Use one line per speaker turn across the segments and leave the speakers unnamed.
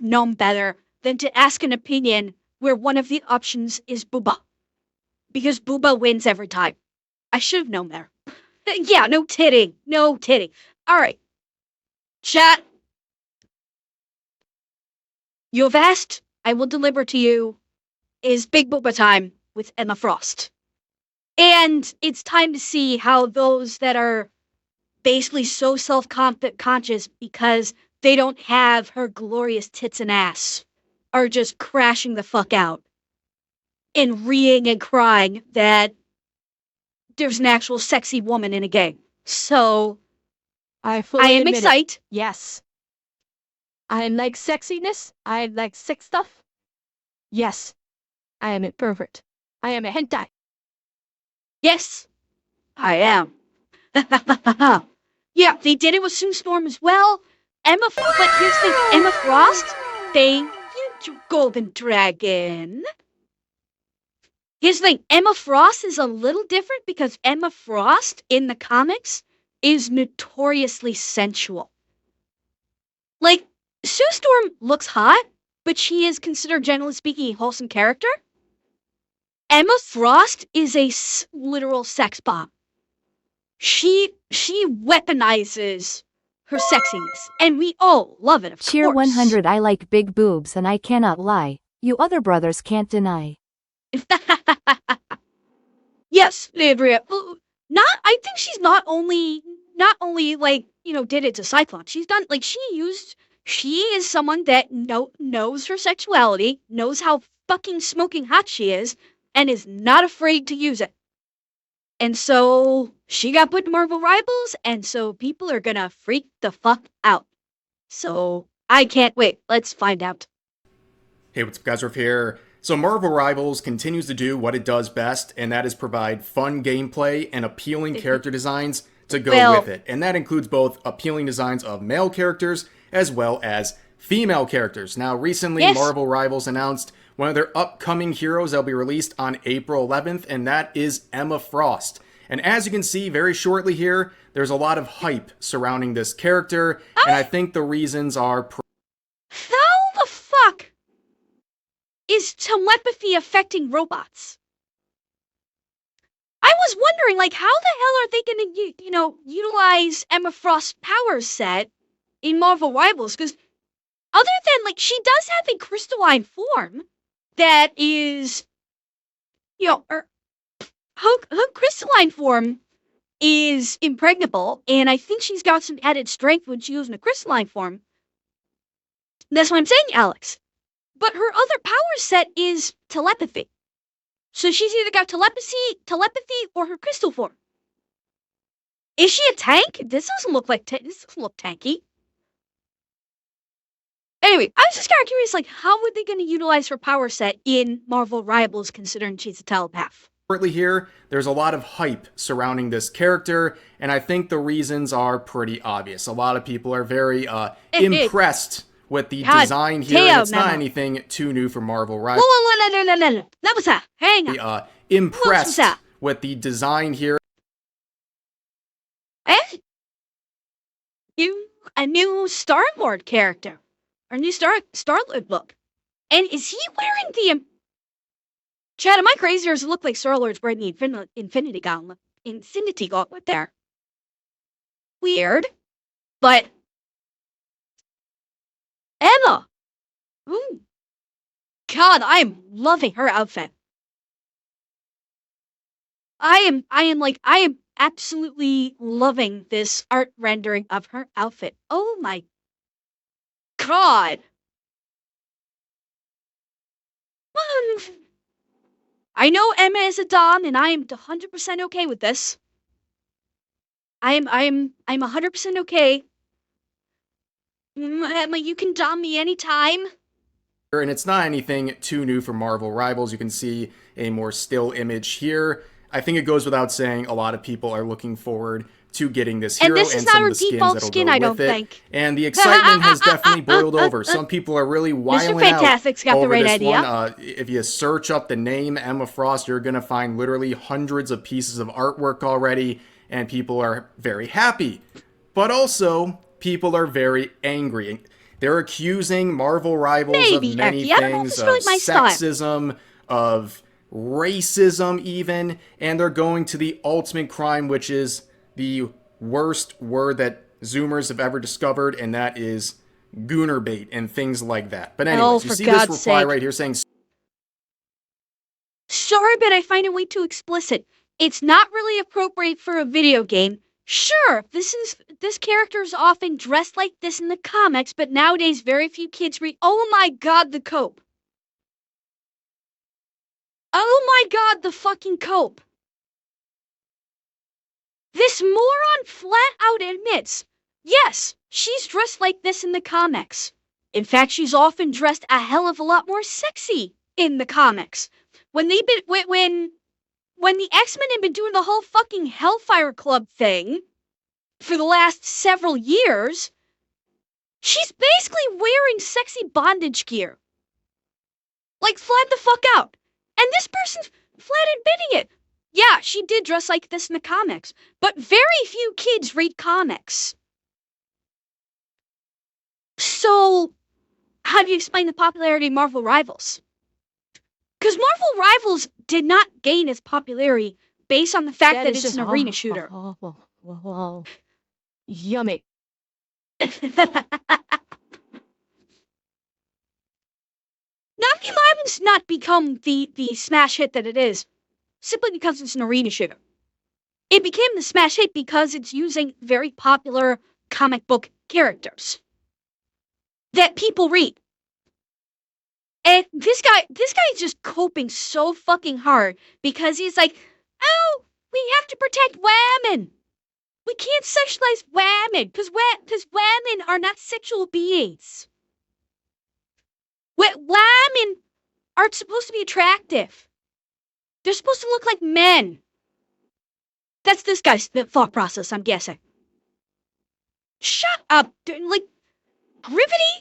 known better than to ask an opinion where one of the options is booba. Because booba wins every time. I should have known better. Yeah, no titting. No titting. Alright. Chat. You have asked, I will deliver to you, is Big Booba time with Emma Frost. And it's time to see how those that are basically so self-conscious because they don't have her glorious tits and ass are just crashing the fuck out and reeing and crying that there's an actual sexy woman in a game. So,
I
am excited.
Yes. I like sexiness. I like sex stuff. Yes. I am a pervert. I am a hentai.
Yes, I am. Yeah, they did it with Sue Storm as well. But here's the thing, Emma Frost, thank you, Golden Dragon. Here's the thing, Emma Frost is a little different because Emma Frost in the comics is notoriously sensual. Like, Sue Storm looks hot, but she is considered, generally speaking, a wholesome character. Emma Frost is a literal sex bomb. She weaponizes her sexiness, and we all love it, of
Cheer
course.
100. I like big boobs and I cannot lie. You other brothers can't deny.
Yes, Libria. I think she's not only like, did it to Cyclops. She's done, like, she is someone that knows her sexuality, knows how fucking smoking hot she is, and is not afraid to use it. And so she got put in Marvel Rivals, and so people are gonna freak the fuck out. So I can't wait. Let's find out.
Hey, what's up, guys? Riff here. So Marvel Rivals continues to do what it does best, and that is provide fun gameplay and appealing character designs to go with it. And that includes both appealing designs of male characters as well as female characters. Now, recently, Marvel Rivals announced one of their upcoming heroes that'll be released on April 11th, and that is Emma Frost. And as you can see very shortly here, there's a lot of hype surrounding this character, and I think the reasons are...
How the fuck is telepathy affecting robots? I was wondering, like, how the hell are they gonna, utilize Emma Frost's power set in Marvel Rivals? Because other than, like, she does have a crystalline form that is, her crystalline form is impregnable, and I think she's got some added strength when she's using a crystalline form. That's what I'm saying, Alex. But her other power set is telepathy. So she's either got telepathy, or her crystal form. Is she a tank? This doesn't look tanky. Anyway, I was just kind of curious, like, how were they going to utilize her power set in Marvel Rivals, considering she's a telepath?
Shortly here, there's a lot of hype surrounding this character, and I think the reasons are pretty obvious. A lot of people are very impressed with the design here, and it's not anything too new for Marvel Rivals.
No. Hang on.
Impressed with the design here.
A new Star-Lord character. Or new Star-Lord look. And is he wearing the... Chad, am I crazy, or does it look like Star-Lord's wearing the Infinity Gauntlet there? Weird. But... Emma! Ooh. God, I am loving her outfit. I am absolutely loving this art rendering of her outfit. Oh my God. I know Emma is a dom, and I am 100% okay with this. I'm 100% okay. Emma, you can dom me anytime.
And it's not anything too new for Marvel Rivals. You can see a more still image here. I think it goes without saying a lot of people are looking forward to getting this hero and some of the skins that'll go with it. And the excitement has definitely boiled over. Some people are really wiling out over this one. If you search up the name Emma Frost, you're going to find literally hundreds of pieces of artwork already, and people are very happy. But also, people are very angry. They're accusing Marvel Rivals
Maybe,
of many
Eki. I don't know if
things,
it's
of
really my style.
sexism, of racism even, and they're going to the ultimate crime, which is the worst word that Zoomers have ever discovered, and that is gooner bait and things like that. But anyways, you
for
see this
God's
reply
sake.
right here saying,
Sorry, but I find it way too explicit. It's not really appropriate for a video game. Sure, this character is often dressed like this in the comics, but nowadays very few kids read. Oh my God, the cope. Oh my God, the fucking cope. This moron flat out admits, yes, she's dressed like this in the comics. In fact, she's often dressed a hell of a lot more sexy in the comics. When the X-Men had been doing the whole fucking Hellfire Club thing for the last several years, she's basically wearing sexy bondage gear. Like, flat the fuck out. And this person's flat admitting it. Yeah, she did dress like this in the comics, but very few kids read comics. So, how do you explain the popularity of Marvel Rivals? Because Marvel Rivals did not gain its popularity based on the fact that it's an arena shooter.
Yummy.
Navi Liven's not become the smash hit that it is, simply because it's an arena shooter. It became the smash hit because it's using very popular comic book characters that people read. And this guy is just coping so fucking hard because he's like, oh, we have to protect women. We can't sexualize women because women are not sexual beings. Women aren't supposed to be attractive. They're supposed to look like men. That's this guy's thought process, I'm guessing. Shut up, like, Grifty?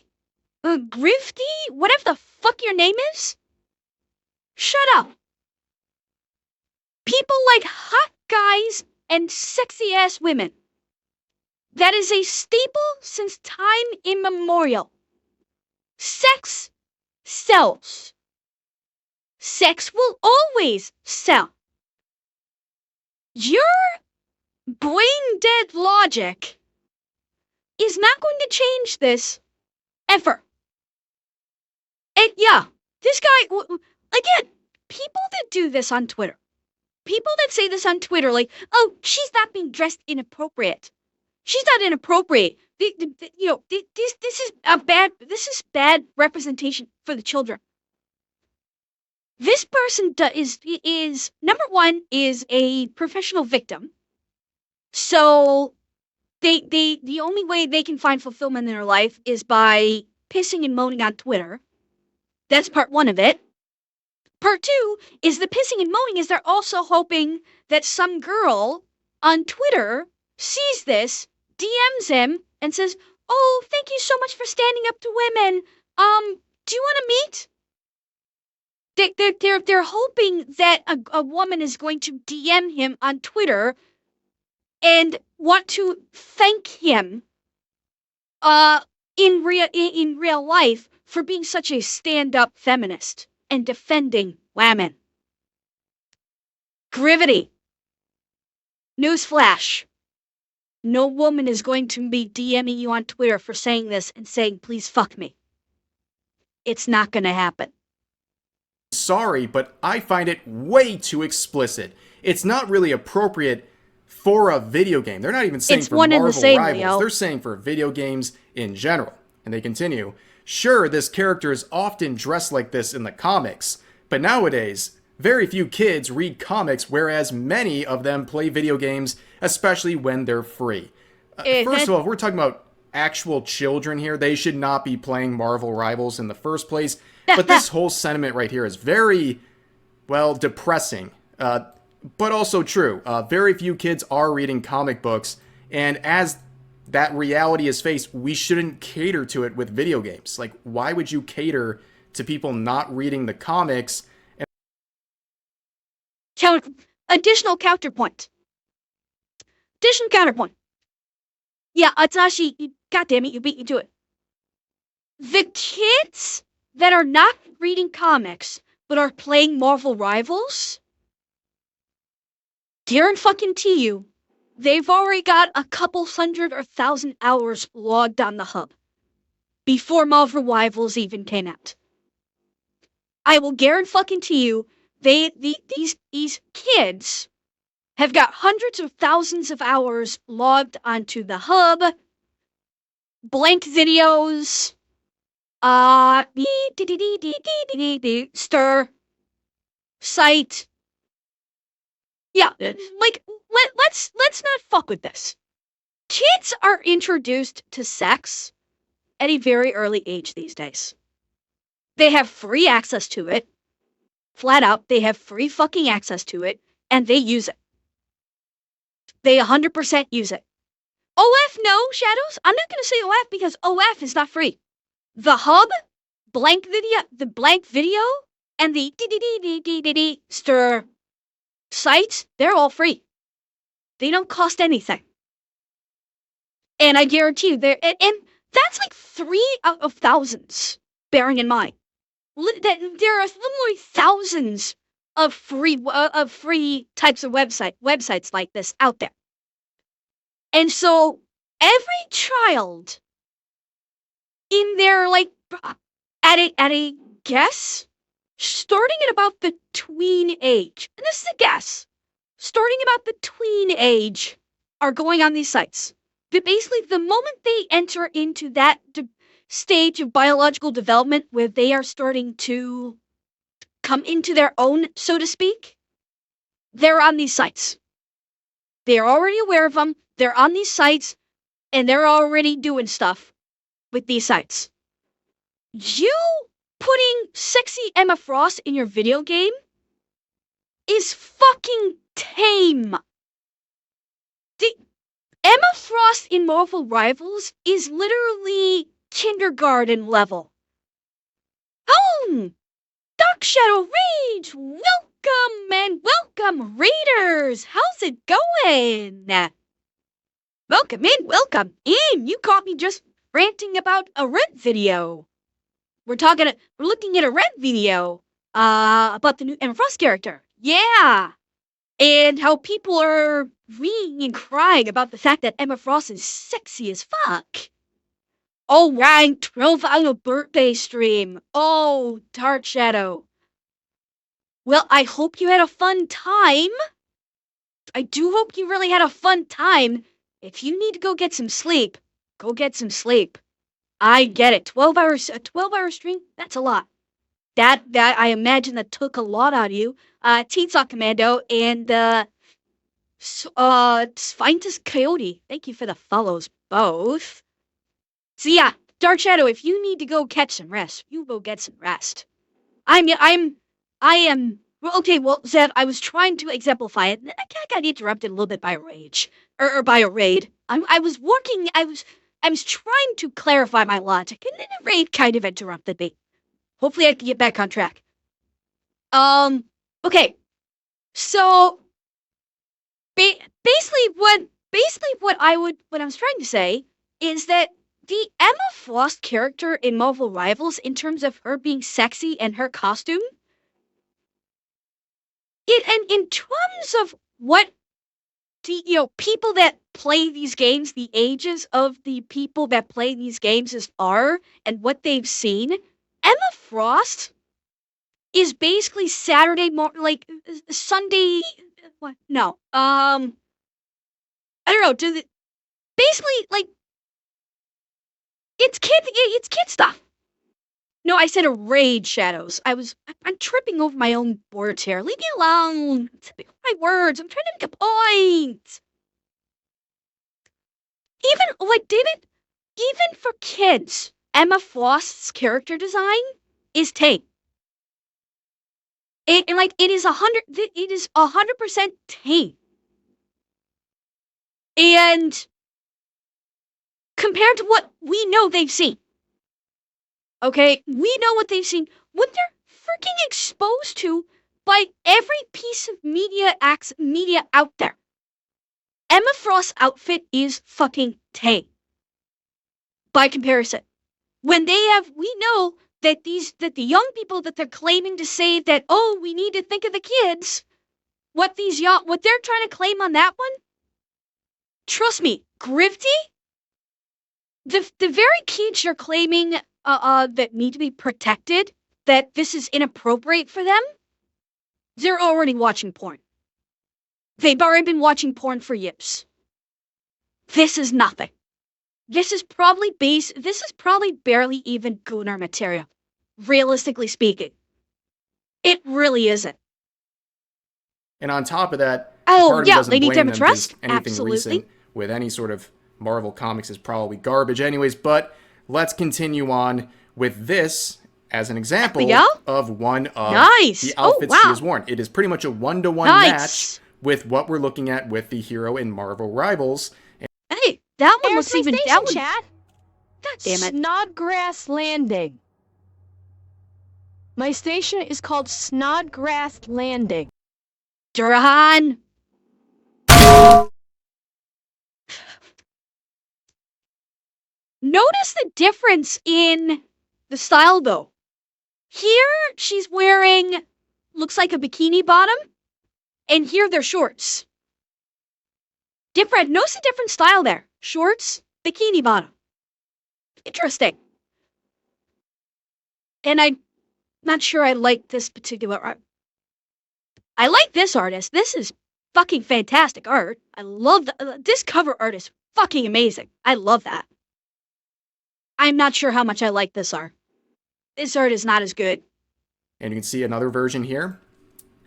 Whatever the fuck your name is? Shut up. People like hot guys and sexy ass women. That is a staple since time immemorial. Sex sells. Sex will always sell. Your brain dead logic is not going to change this ever. And yeah, this guy, again, people that do this on Twitter, people that say this on Twitter, like, oh, she's not being dressed inappropriate. She's not inappropriate. This is bad representation for the children. This person is number one, is a professional victim. So the only way they can find fulfillment in their life is by pissing and moaning on Twitter. That's part one of it. Part two is the pissing and moaning is they're also hoping that some girl on Twitter sees this, DMs him, and says, oh, thank you so much for standing up to women. Do you want to meet? They're hoping that a woman is going to DM him on Twitter and want to thank him in real life for being such a stand-up feminist and defending women. Grivity. Newsflash. No woman is going to be DMing you on Twitter for saying this and saying, please fuck me. It's not going to happen.
sorry, but I find it way too explicit. It's not really appropriate for a video game. They're not even saying
It's
for
one
Marvel
and the same,
Rivals.
Leo.
They're saying for video games in general. And they continue, sure, this character is often dressed like this in the comics, but nowadays, very few kids read comics, whereas many of them play video games, especially when they're free. First of all, if we're talking about actual children here, they should not be playing Marvel Rivals in the first place. But this whole sentiment right here is very, well, depressing, but also true. Very few kids are reading comic books, and as that reality is faced, we shouldn't cater to it with video games. Like, why would you cater to people not reading the comics?
Additional counterpoint. Yeah, Atashi, goddammit, you beat me to it. the kids that are not reading comics but are playing Marvel Rivals, guarantee you, they've already got a couple hundred or 1,000 hours logged on the hub before Marvel Rivals even came out. I will guarantee you, these kids have got hundreds of thousands of hours logged onto the hub, blank videos, stir, site. Yeah, like let's not fuck with this. Kids are introduced to sex at a very early age these days. They have free access to it. Flat out, they have free fucking access to it, and they use it. They 100% use it. OF, no, Shadows. I'm not gonna say OF because OF is not free. The hub, the blank video, and the stir sites, they're all free. They don't cost anything. And I guarantee you, and that's like 3 out of thousands, bearing in mind that there are literally thousands of free types of websites like this out there. And so every child in their at a guess, starting at about the tween age, and this is a guess, starting about the tween age, are going on these sites. But basically, the moment they enter into that stage of biological development where they are starting to come into their own, so to speak, they're on these sites. They're already aware of them. They're on these sites, and they're already doing stuff with these sites. You putting sexy Emma Frost in your video game is fucking tame. The Emma Frost in Marvel Rivals is literally kindergarten level. Oh, Dark Shadow Rage, welcome and welcome, readers. How's it going? Welcome in. You caught me just ranting about a Red video. We're looking at a Red video about the new Emma Frost character. Yeah. And how people are reading and crying about the fact that Emma Frost is sexy as fuck. Oh, right, 12-hour birthday stream. Oh, Dark Shadow. Well, I hope you had a fun time. I do hope you really had a fun time. If you need to go get some sleep, go get some sleep. I get it. 12 hours, a 12-hour stream, that's a lot. That I imagine that took a lot out of you. Teen Sock Commando and Sphintus Coyote. Thank you for the follows, both. So yeah, Dark Shadow, if you need to go catch some rest, you go get some rest. I am well, okay, well, Zed, I was trying to exemplify it, and I got interrupted a little bit by a rage. Or by a raid. I was trying to clarify my logic, and then a raid kind of interrupted me. Hopefully I can get back on track. Okay. So basically what I was trying to say is that the Emma Frost character in Marvel Rivals, in terms of her being sexy and her costume, and in terms of what the people that play these games, the ages of the people that play these games are, and what they've seen, Emma Frost is basically Sunday. What? No. I don't know. Basically, it's kid stuff. No, I said a raid, Shadows. I'm tripping over my own words here. Leave me alone. My words. I'm trying to make a point. Even for kids, Emma Frost's character design is tame. It is 100% tame. And compared to what we know they've seen. Okay, we know what they've seen. What they're freaking exposed to by every piece of media out there. Emma Frost's outfit is fucking tame. By comparison. when we know that the young people that they're claiming to say that, oh, we need to think of the kids, what they're trying to claim on that one, trust me, Grivty, the very kids you're claiming that need to be protected, that this is inappropriate for them, they're already watching porn. They've already been watching porn for years. This is nothing. This is probably barely even gooner material, realistically speaking. It really isn't.
And on top of that,
Oh,
part of me
yeah,
doesn't
Lady
blame them because
Demetress,
anything
absolutely.
recent with any sort of Marvel comics is probably garbage anyways, but let's continue on with this as an example of one of the outfits she has worn. It is pretty much a one-to-one match with what we're looking at with the hero in Marvel Rivals.
Hey, that one
There's
looks
my
even...
station,
that one,
chat.
God damn it.
Snodgrass Landing. My station is called Snodgrass Landing.
Durahan! Notice the difference in the style, though. Here, she's wearing, looks like a bikini bottom, and here they're shorts. Notice the different style there. Shorts, bikini bottom. Interesting. And I'm not sure I like this particular art. I like this artist. This is fucking fantastic art. I love this cover art is fucking amazing. I love that. I'm not sure how much I like this art. This art is not as good.
And you can see another version here.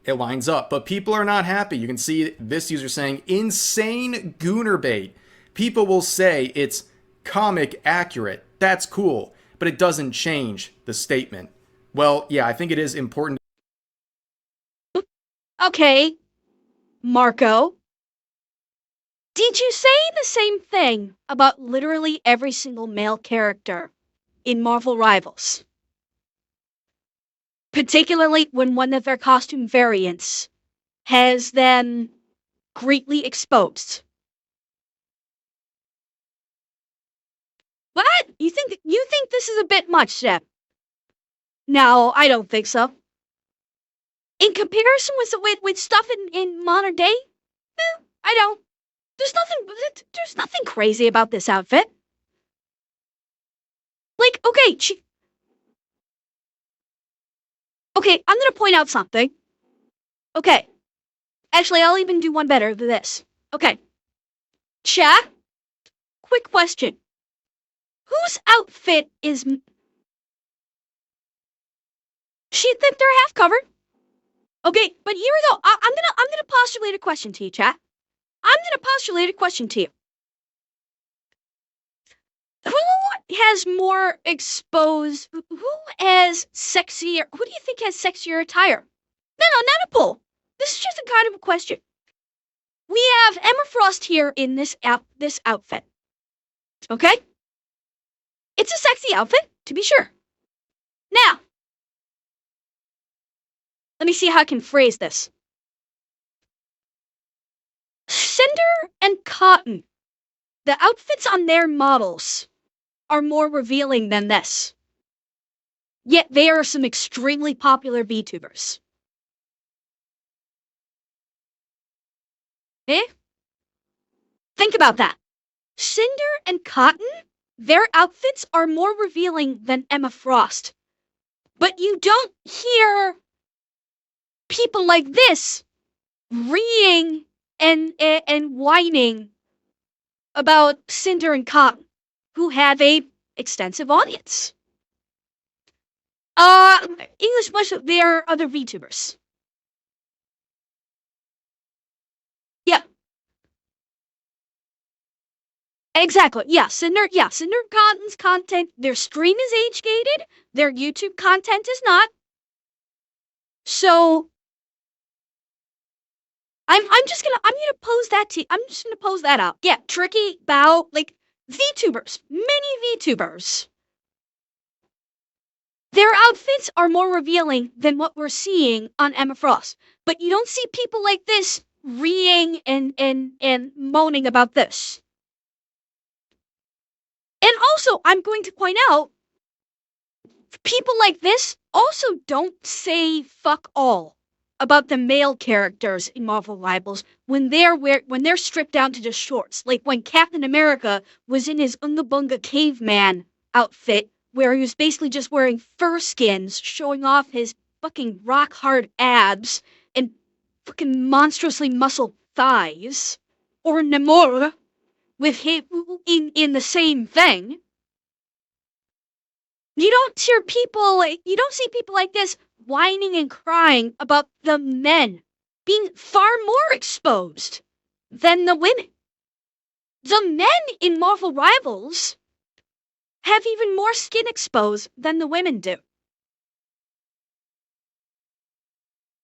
It lines up, but people are not happy. You can see this user saying, insane gooner bait. People will say it's comic accurate. That's cool, but it doesn't change the statement. Well, yeah, I think it is important.
Okay, Marco. Did you say the same thing about literally every single male character in Marvel Rivals? Particularly when one of their costume variants has them greatly exposed. What? You think this is a bit much, Shep? No, I don't think so. In comparison with stuff in modern day, I don't. There's nothing crazy about this outfit. Like, okay, okay, I'm gonna point out something. Okay. Actually, I'll even do one better than this. Okay. Chat, quick question. Whose outfit is... She think they're half covered? Okay, but here we go. I'm gonna postulate a question to you, chat. I'm gonna postulate a question to you. Who has more exposed... Who has sexier... Who do you think has sexier attire? No, not a poll. This is just a kind of a question. We have Emma Frost here in this outfit. Okay? It's a sexy outfit, to be sure. Now, let me see how I can phrase this. Cinder and Cotton, the outfits on their models are more revealing than this. Yet they are some extremely popular VTubers. Eh? Think about that. Cinder and Cotton, their outfits are more revealing than Emma Frost. But you don't hear people like this reeing and whining about Cinder and Cotton, who have a extensive audience. English much they are other VTubers. Yeah. Exactly. Yeah, Cinder and Cotton's content, their stream is age-gated, their YouTube content is not. So I'm just gonna pose that to you. I'm just gonna pose that out. Yeah, Tricky, Bao, like VTubers, many VTubers. Their outfits are more revealing than what we're seeing on Emma Frost. But you don't see people like this reeing and moaning about this. And also, I'm going to point out people like this also don't say fuck all about the male characters in Marvel Rivals when they're stripped down to just shorts. Like when Captain America was in his Unga Bunga caveman outfit, where he was basically just wearing fur skins, showing off his fucking rock hard abs and fucking monstrously muscled thighs. Or Namor with him in the same thing. You don't see people like this whining and crying about the men being far more exposed than the women. The men in Marvel Rivals have even more skin exposed than the women do.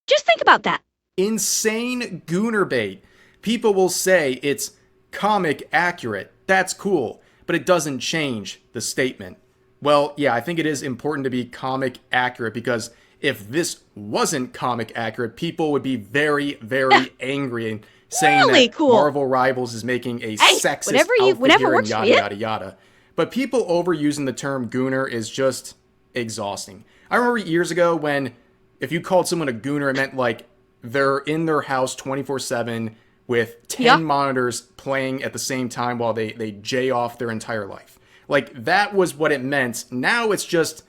Just think about that.
Insane gooner bait. People will say it's comic accurate. That's cool, but it doesn't change the statement. Well, yeah, I think it is important to be comic accurate because if this wasn't comic accurate, people would be very, very angry and saying
really
that
cool.
Marvel Rivals is making a sexist outfit here and yada, yada, yada. But people overusing the term gooner is just exhausting. I remember years ago when if you called someone a gooner, it meant like they're in their house 24/7 with 10 monitors playing at the same time while they jay off their entire life. Like, that was what it meant. Now it's just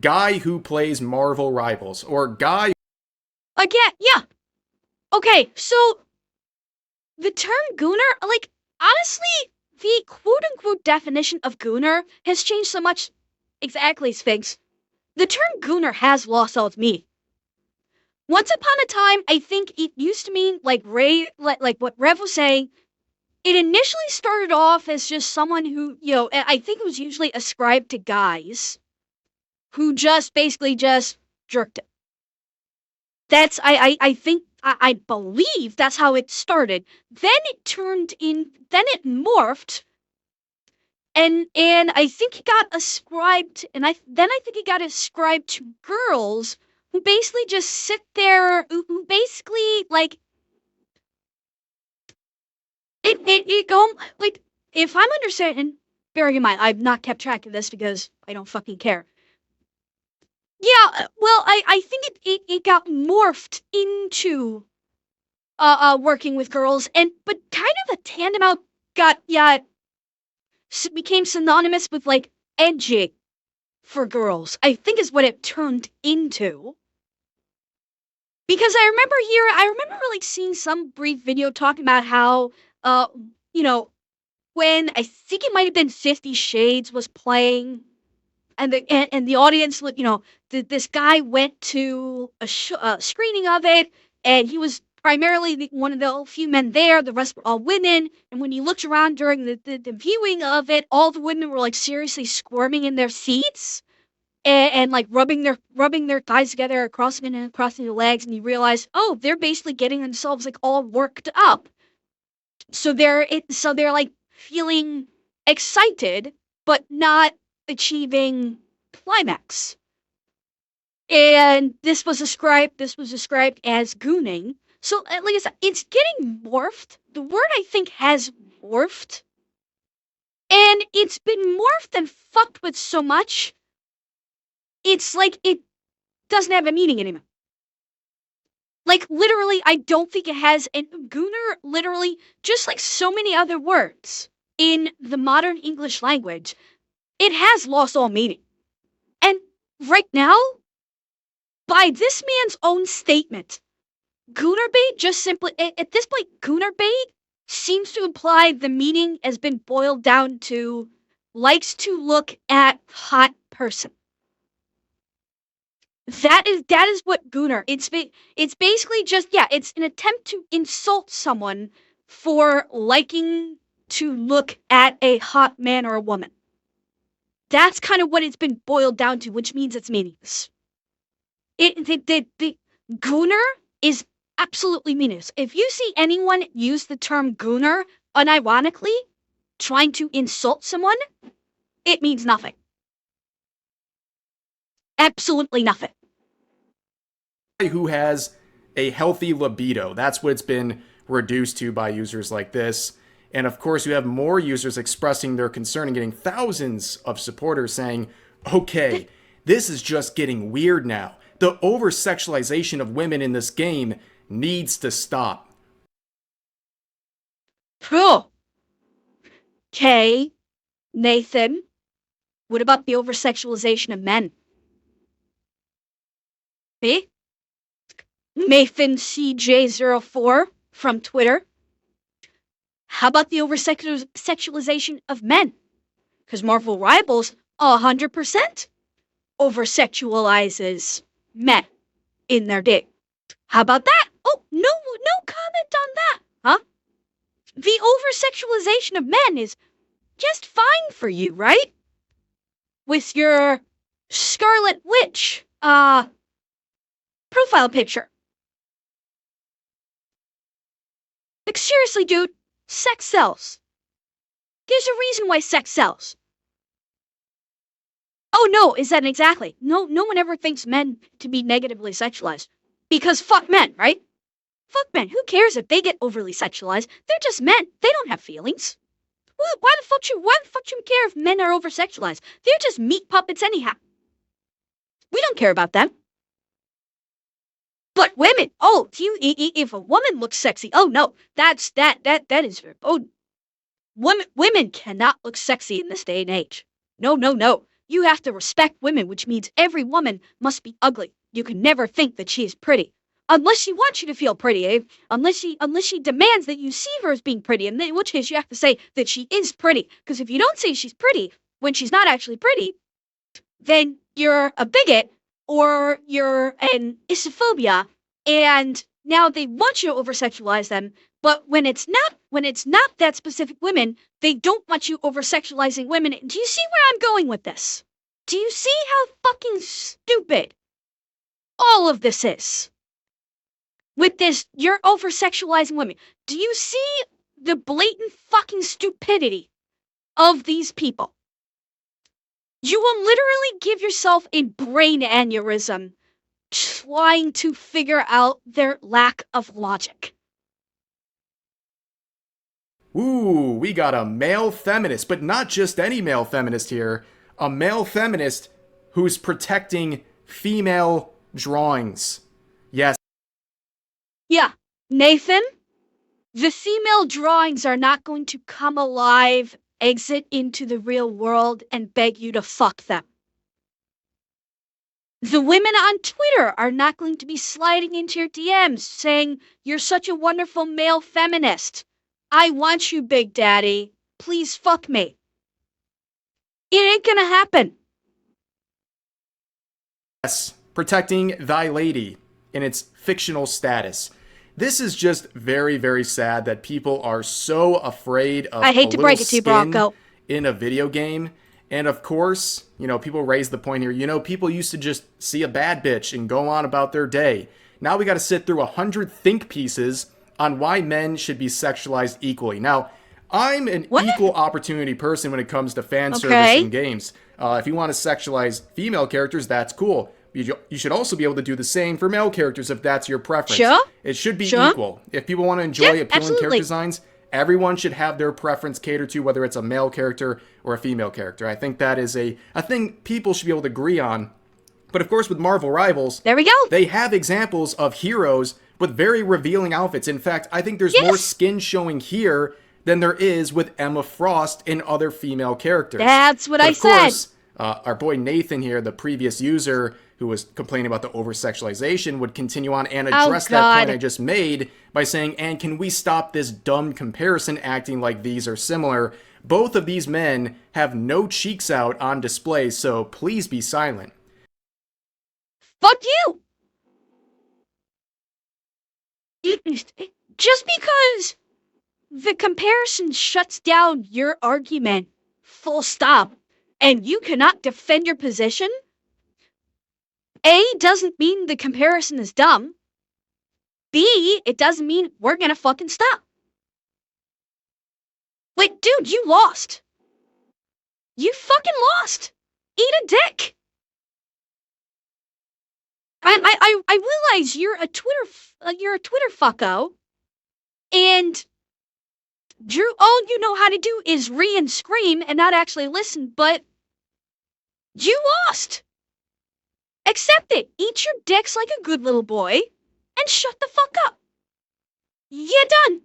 guy who plays Marvel Rivals or guy.
Again, yeah. Okay, so the term gooner, like, honestly, the quote-unquote definition of gooner has changed so much. Exactly, Sphinx. The term gooner has lost all its meaning. Once upon a time, I think it used to mean, like what Rev was saying, it initially started off as just someone who, I think it was usually ascribed to guys who just basically just jerked it. I believe that's how it started. Then it morphed, and I think it got ascribed, I think it got ascribed to girls who basically just sit there, who basically, like, if I'm understanding, bearing in mind, I've not kept track of this because I don't fucking care. Yeah, well, I think it got morphed into, working with girls, but kind of a tandem out became synonymous with, like, edging for girls, I think is what it turned into. Because I remember like seeing some brief video talking about how, when I think it might have been 50 Shades was playing, and the audience, this guy went to a screening of it, and he was primarily one of the few men there. The rest were all women, and when he looked around during the viewing of it, all the women were like seriously squirming in their seats. And like rubbing their thighs together, crossing their legs, and you realize, oh, they're basically getting themselves like all worked up. So they're like feeling excited, but not achieving climax. And this was described as gooning. So like I said, it's getting morphed. The word I think has morphed, and it's been morphed and fucked with so much. It's like it doesn't have a meaning anymore. Like, literally, I don't think it has. And gooner, literally, just like so many other words in the modern English language, it has lost all meaning. And right now, by this man's own statement, gooner bait just simply, at this point, gooner bait seems to imply the meaning has been boiled down to likes to look at hot person. That is what gooner. It's basically just, it's an attempt to insult someone for liking to look at a hot man or a woman. That's kind of what it's been boiled down to, which means it's meaningless. The gooner is absolutely meaningless. If you see anyone use the term gooner unironically, trying to insult someone, it means nothing. Absolutely nothing.
Who has a healthy libido. That's what it's been reduced to by users like this. And of course, you have more users expressing their concern and getting thousands of supporters saying, okay, This is just getting weird now. The over-sexualization of women in this game needs to stop.
Phew. Okay, Nathan, what about the over-sexualization of men? Me? Nathan CJ04 from Twitter. How about the over-sexualization of men? Because Marvel Rivals 100% over-sexualizes men in their day. How about that? Oh, no comment on that, huh? The over-sexualization of men is just fine for you, right? With your Scarlet Witch, profile picture. Like, seriously, dude, sex sells. There's a reason why sex sells. Oh, no, is that exactly? No one ever thinks men to be negatively sexualized. Because fuck men, right? Fuck men. Who cares if they get overly sexualized? They're just men. They don't have feelings. Why the fuck you care if men are over-sexualized? They're just meat puppets anyhow. We don't care about them. But women, if a woman looks sexy, oh no, that is, oh, women cannot look sexy in this day and age. No. You have to respect women, which means every woman must be ugly. You can never think that she is pretty. Unless she wants you to feel pretty, eh? Unless she demands that you see her as being pretty, and in which case you have to say that she is pretty. Because if you don't say she's pretty when she's not actually pretty, then you're a bigot or you're an isophobia, and now they want you to over-sexualize them. But when it's not that specific women, they don't want you over-sexualizing women. Do you see where I'm going with this? Do you see how fucking stupid all of this is? With this, you're over-sexualizing women. Do you see the blatant fucking stupidity of these people? You will literally give yourself a brain aneurysm trying to figure out their lack of logic.
Ooh, we got a male feminist, but not just any male feminist here. A male feminist who's protecting female drawings. Yes.
Yeah, Nathan, the female drawings are not going to come alive, exit into the real world, and beg you to fuck them. The women on Twitter are not going to be sliding into your DMs saying, "You're such a wonderful male feminist. I want you, Big Daddy. Please fuck me." It ain't gonna happen.
Yes, protecting thy lady in its fictional status. This is just very, very sad that people are so afraid of
I hate to break it to you,
skin
Bronco.
in a video game. And of course, people raise the point here, people used to just see a bad bitch and go on about their day. Now we got to sit through 100 think pieces on why men should be sexualized equally. Now, I'm an equal opportunity person when it comes to fan service in games. If you want to sexualize female characters, that's cool. You should also be able to do the same for male characters if that's your preference.
Sure.
It should be equal. If people want to enjoy appealing character designs, everyone should have their preference catered to, whether it's a male character or a female character. I think that is a thing people should be able to agree on. But of course, with Marvel Rivals,
there we go.
They have examples of heroes with very revealing outfits. In fact, I think there's more skin showing here than there is with Emma Frost and other female characters.
That's what I said. Of course,
our boy Nathan here, the previous user who was complaining about the over-sexualization, would continue on and address that point I just made by saying, and can we stop this dumb comparison acting like these are similar? Both of these men have no cheeks out on display, so please be silent.
Fuck you! Just because the comparison shuts down your argument, full stop, and you cannot defend your position, A, doesn't mean the comparison is dumb. B, it doesn't mean we're gonna fucking stop. Wait, dude, you lost. You fucking lost. Eat a dick. I realize you're a Twitter fucko, and all you know how to do is and scream and not actually listen, but you lost. Accept it. Eat your dicks like a good little boy and shut the fuck up. You're done.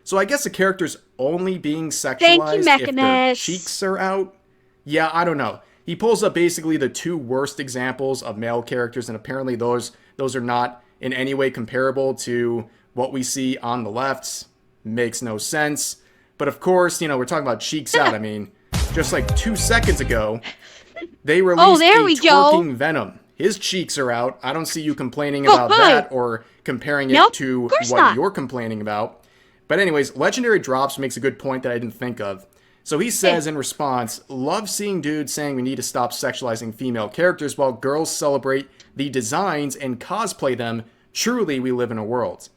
So I guess a character's only being
Thank you,
sexualized if their
Mechanist.
cheeks are out? Yeah, I don't know. He pulls up basically the two worst examples of male characters, and apparently those are not in any way comparable to what we see on the left. Makes no sense. But of course, we're talking about cheeks out. I mean, just like 2 seconds ago, they released
there we go.
twerking Venom. His cheeks are out. I don't see you complaining about that or comparing it to what you're complaining about. But anyways, Legendary Drops makes a good point that I didn't think of. So he says in response, love seeing dudes saying we need to stop sexualizing female characters while girls celebrate the designs and cosplay them. Truly, we live in a world.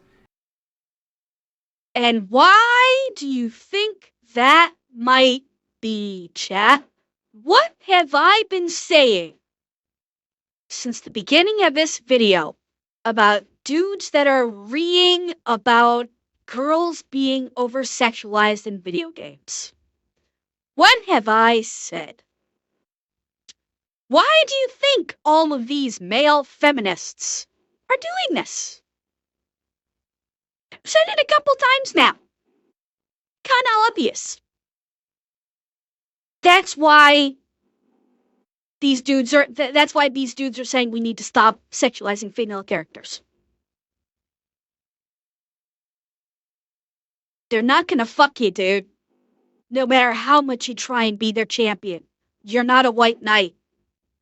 And why do you think that might be, chat? What have I been saying since the beginning of this video about dudes that are reeing about girls being over-sexualized in video games? What have I said? Why do you think all of these male feminists are doing this? I've said it a couple times now. Kinda obvious. That's why these dudes are saying we need to stop sexualizing female characters. They're not gonna fuck you, dude. No matter how much you try and be their champion. You're not a white knight.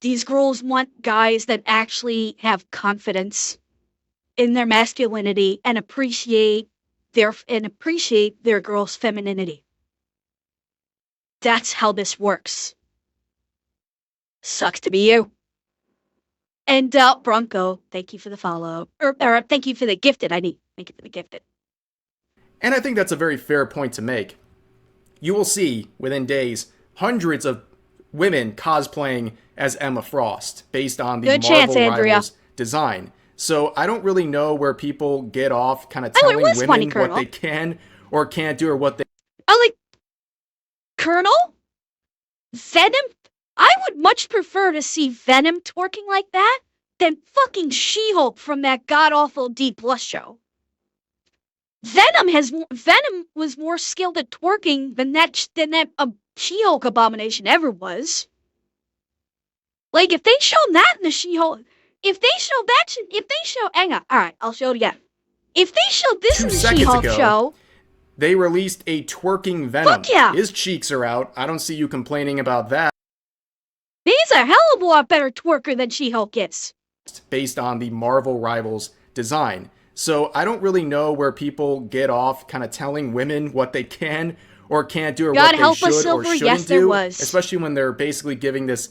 These girls want guys that actually have confidence in their masculinity and appreciate their girl's femininity. That's how this works. Sucks to be you. And Bronco, thank you for the follow. Or thank you for the gifted. Thank you for the gifted.
And I think that's a very fair point to make. You will see, within days, hundreds of women cosplaying as Emma Frost, based on the Marvel Rivals design. So I don't really know where people get off kind of telling women what they can or can't do or what they...
Colonel? Venom? I would much prefer to see Venom twerking like that than fucking She-Hulk from that god-awful D+ show. Venom was more skilled at twerking than that She-Hulk abomination ever was. Like, if they show that in the She-Hulk, hang on, alright, I'll show it again. If they showed this in the She-Hulk show,
they released a twerking Venom.
Fuck yeah.
His cheeks are out. I don't see you complaining about that.
He's a hell of a lot better twerker than She-Hulk is.
Based on the Marvel Rivals design. So I don't really know where people get off kind of telling women what they can or can't do or what they should or shouldn't do. Especially when they're basically giving this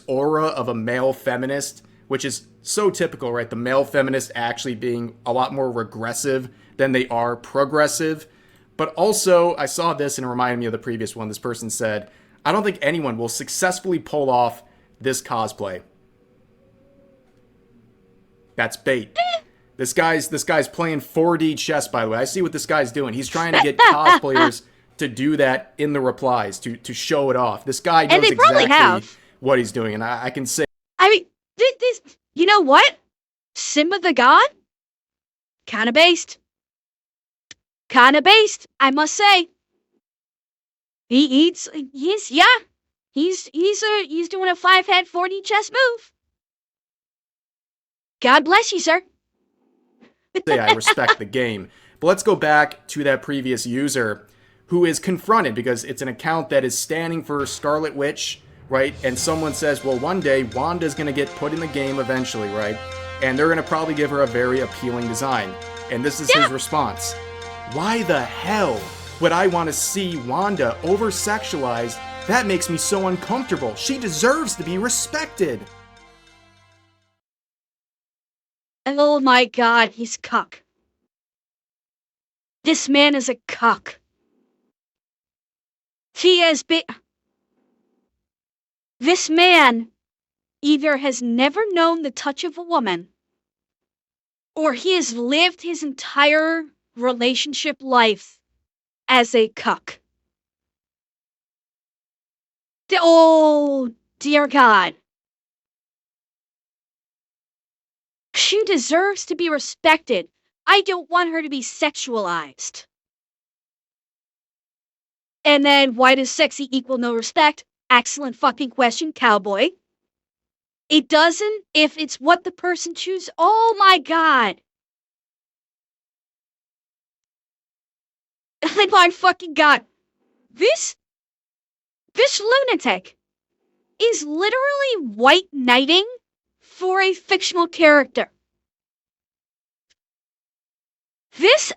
aura of a male feminist, which is so typical, right? The male feminist actually being a lot more regressive than they are progressive. But also, I saw this and it reminded me of the previous one. This person said, I don't think anyone will successfully pull off this cosplay. That's bait. This guy's playing 4D chess, by the way. I see what this guy's doing. He's trying to get cosplayers to do that in the replies, to show it off. This guy knows exactly what he's doing, and I can say...
I mean, this, you know what? Simba the God? Kinda based. I must say. He's doing a 5-head 4D chess move. God bless you, sir.
Say I respect the game. But let's go back to that previous user who is confronted because it's an account that is standing for Scarlet Witch, right? And someone says, well, one day Wanda's going to get put in the game eventually, right? And they're going to probably give her a very appealing design. And this is his response. Why the hell would I want to see Wanda over-sexualized? That makes me so uncomfortable. She deserves to be respected.
Oh my god, he's cuck. This man is a cuck. This man either has never known the touch of a woman, or he has lived his entire relationship life as a cuck. Oh, dear God. She deserves to be respected. I don't want her to be sexualized. And then, why does sexy equal no respect? Excellent fucking question, cowboy. It doesn't if it's what the person chooses. Oh my god. Oh my fucking god. This lunatic is literally white knighting for a fictional character. This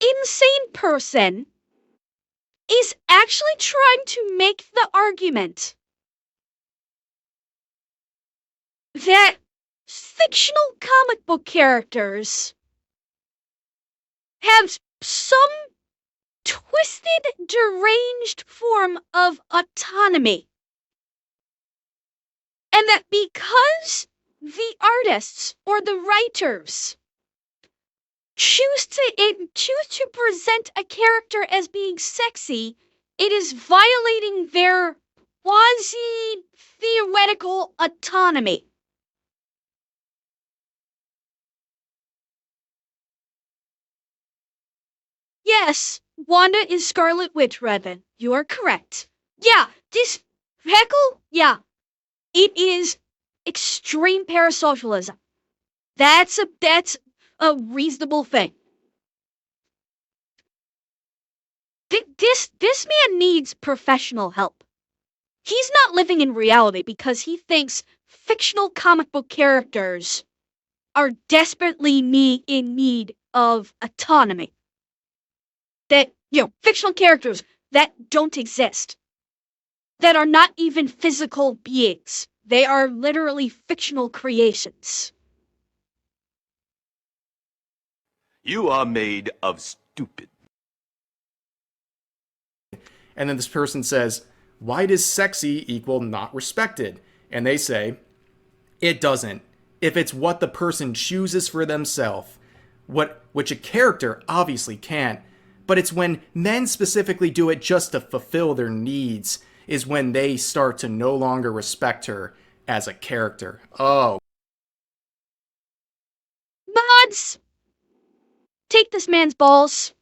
insane person is actually trying to make the argument that fictional comic book characters have some twisted, deranged form of autonomy. And that because the artists or the writers choose to present a character as being sexy, it is violating their quasi-theoretical autonomy. Yes, Wanda is Scarlet Witch, Revan. You are correct. Yeah, this heckle, yeah, it is extreme parasocialism. That's a reasonable thing. This man needs professional help. He's not living in reality because he thinks fictional comic book characters are desperately in need of autonomy. That, fictional characters that don't exist. That are not even physical beings. They are literally fictional creations.
You are made of stupid.
And then this person says, why does sexy equal not respected? And they say, it doesn't. If it's what the person chooses for themselves, which a character obviously can't, but it's when men specifically do it just to fulfill their needs, is when they start to no longer respect her as a character. Oh.
Mods! Take this man's balls.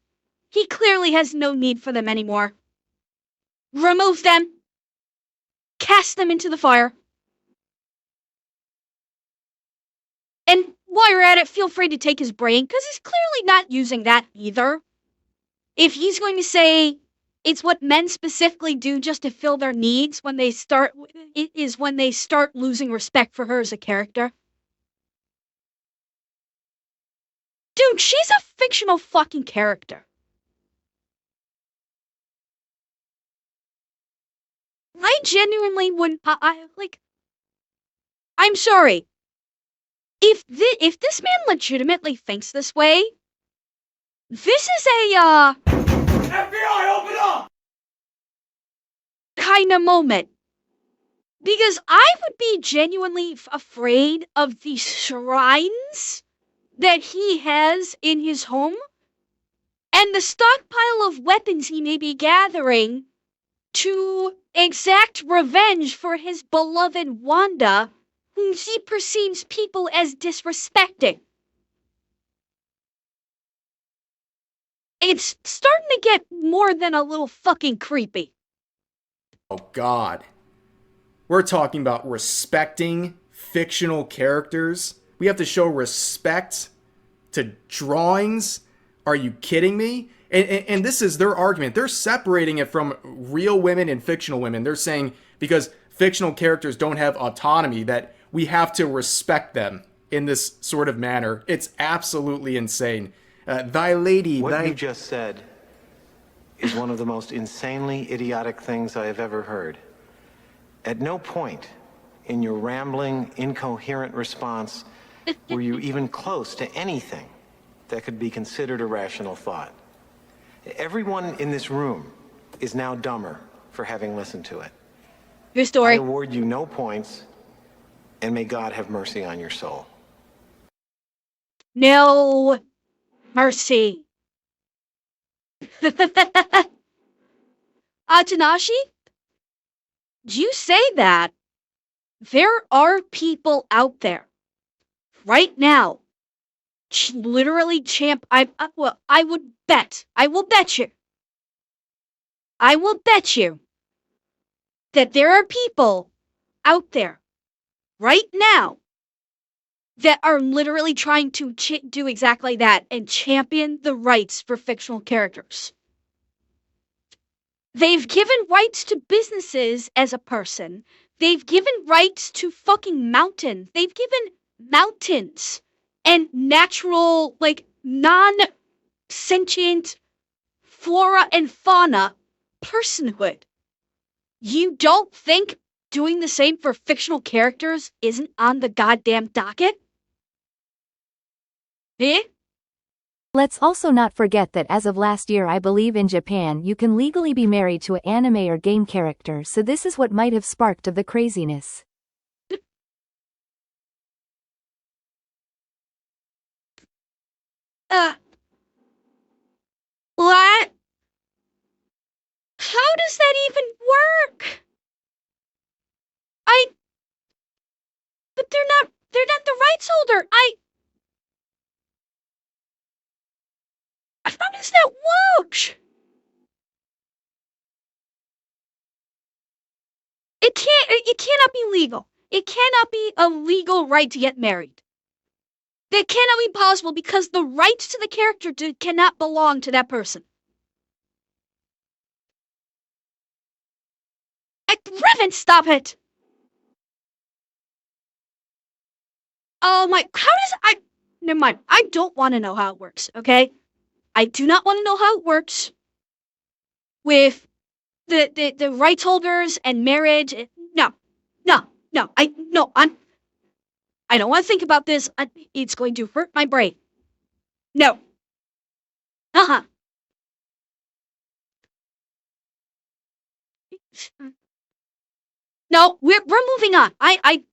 He clearly has no need for them anymore. Remove them. Cast them into the fire. And while you're at it, feel free to take his brain, because he's clearly not using that either. If he's going to say it's what men specifically do just to fill their needs when they start losing respect for her as a character. Dude, she's a fictional fucking character. I genuinely wouldn't. I'm sorry. If this man legitimately thinks this way, this is a
FBI, open up!
kind of moment. Because I would be genuinely afraid of the shrines that he has in his home and the stockpile of weapons he may be gathering to exact revenge for his beloved Wanda, whom he perceives people as disrespecting. It's starting to get more than a little fucking creepy.
Oh God. We're talking about respecting fictional characters. We have to show respect to drawings. Are you kidding me? And this is their argument. They're separating it from real women and fictional women. They're saying because fictional characters don't have autonomy that we have to respect them in this sort of manner. It's absolutely insane. Thy lady...
What you just said is one of the most insanely idiotic things I have ever heard. At no point in your rambling, incoherent response were you even close to anything that could be considered a rational thought. Everyone in this room is now dumber for having listened to it.
Your story.
I award you no points, and may God have mercy on your soul.
No mercy. Tanashi? Do you say that there are people out there right now, literally I will bet you that there are people out there right now that are literally trying to do exactly that and champion the rights for fictional characters. They've given rights to businesses as a person. They've given rights to fucking mountains. They've given mountains and natural, like, non-sentient flora and fauna personhood. You don't think doing the same for fictional characters isn't on the goddamn docket? Eh?
Let's also not forget that as of last year, I believe in Japan you can legally be married to an anime or game character, so this is what might have sparked of the craziness.
What? How does that even work? But they're not the rights holder. How does that work? It cannot be legal. It cannot be a legal right to get married. That cannot be possible because the rights to the character cannot belong to that person. Revan, stop it! Oh my, never mind. I don't want to know how it works, okay? I do not want to know how it works with the rights holders and marriage. No, I don't want to think about this. It's going to hurt my brain. No. Uh-huh. No, we're moving on. I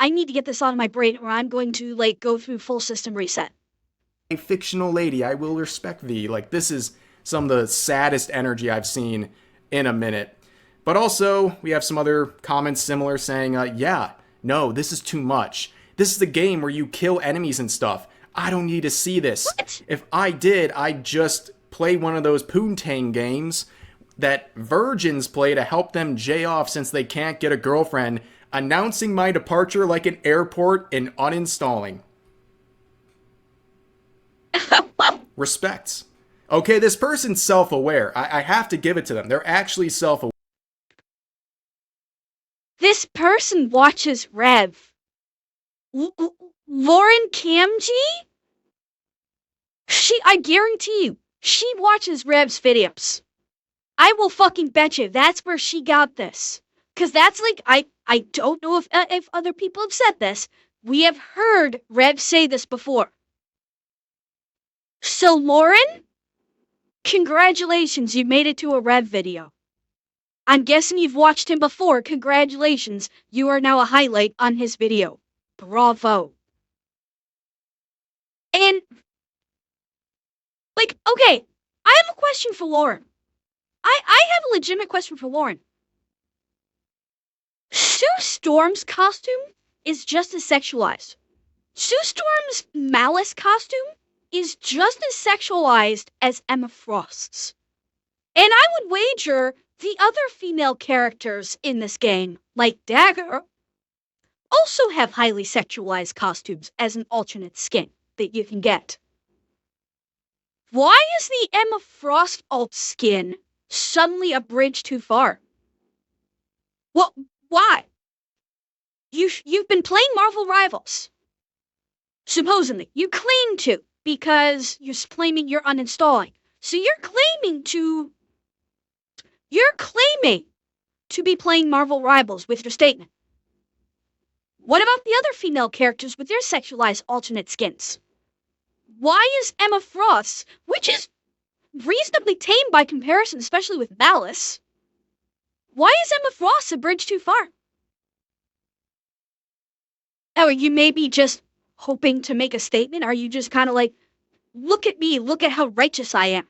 need to get this out of my brain or I'm going to, like, go through full system reset.
A fictional lady, I will respect thee. Like, this is some of the saddest energy I've seen in a minute. But also, we have some other comments similar saying, yeah, no, this is too much. This is a game where you kill enemies and stuff. I don't need to see this.
What?
If I did, I'd just play one of those poontang games that virgins play to help them jay off since they can't get a girlfriend, announcing my departure like an airport and uninstalling. Respects. Okay, this person's self-aware. I have to give it to them. They're actually self-aware.
This person watches Rev. Lauren Kamji? I guarantee you, she watches Rev's videos. I will fucking bet you that's where she got this. Cause that's like, I don't know if other people have said this. We have heard Rev say this before. So Lauren, congratulations, you made it to a Rev video. I'm guessing you've watched him before. Congratulations, you are now a highlight on his video. Bravo. And, like, okay, I have a question for Lauren. I have a legitimate question for Lauren. Sue Storm's costume is just as sexualized. Sue Storm's Malice costume is just as sexualized as Emma Frost's. And I would wager the other female characters in this game, like Dagger, also have highly sexualized costumes as an alternate skin that you can get. Why is the Emma Frost alt skin suddenly a bridge too far? Well, why? You've been playing Marvel Rivals. Supposedly, you claim to because you're claiming you're uninstalling. So you're claiming to be playing Marvel Rivals with your statement. What about the other female characters with their sexualized alternate skins? Why is Emma Frost, which is reasonably tame by comparison, especially with Malice, why is Emma Frost a bridge too far? Or you may be just hoping to make a statement? Are you just kind of like, look at me, look at how righteous I am?